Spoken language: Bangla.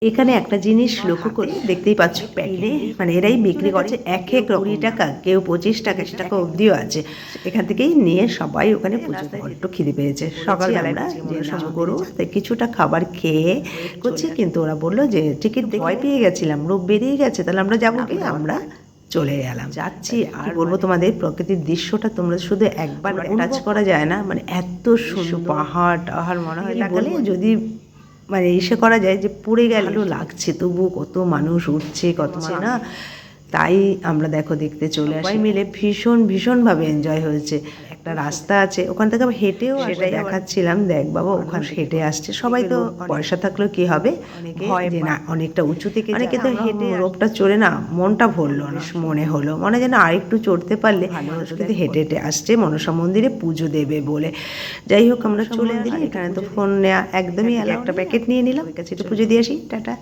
এখানে একটা জিনিস লক্ষ্য করে দেখতেই পাচ্ছ, প্যাকেটে মানে এরাই বিক্রি করছে এক এক 20 টাকা, কেউ 25 টাকা, 30 টাকা অবধিও আছে। এখান থেকেই নিয়ে সবাই ওখানে পুজো করে। একটু খিদে পেয়েছে, সকালবেলায় আমরা যে করবো তাই কিছুটা খাবার খেয়ে করছি, কিন্তু ওরা বললো যে টিকিট ভয় পেয়ে গেছিলাম, রূপ বেরিয়ে গেছে, তাহলে আমরা যাবো কি, আমরা চলে গেলাম। যাচ্ছি আর বলবো তোমাদের, প্রকৃতির দৃশ্যটা তোমরা শুধু একবার টাচ করা যায় না, মানে এত সুন্দর পাহাড় টাহাড়, মনে হয় তাকালে যদি মানে ইসে করা যায় যে পুড়ে গেল লাগছে, তবু কত মানুষ উঠছে কত না। তাই আমরা দেখো দেখতে চলে আসি, মিলে ভীষণ ভীষণভাবে এনজয় হয়েছে। একটা রাস্তা আছে ওখান থেকে হেঁটেও, সেটাই দেখাচ্ছিলাম, দেখ বাবা ওখানে হেঁটে আসছে সবাই। তো পয়সা থাকলেও কি হবে, ভয় যে না, অনেকটা উঁচু থেকে অনেকে তো হেঁটে রোপটা চড়ে না মনটা ভরলো না, মনে হলো মনে যেন আরেকটু চড়তে পারলে ভালো হতো, কিন্তু হেঁটে হেঁটে আসছে মনসা মন্দিরে পুজো দেবে বলে। যাই হোক আমরা চলে আসি। এখানে তো ফোন নেওয়া একদমই, একটা প্যাকেট নিয়ে নিলাম, কাছে একটু পুজো দিয়ে আসি, টাটা।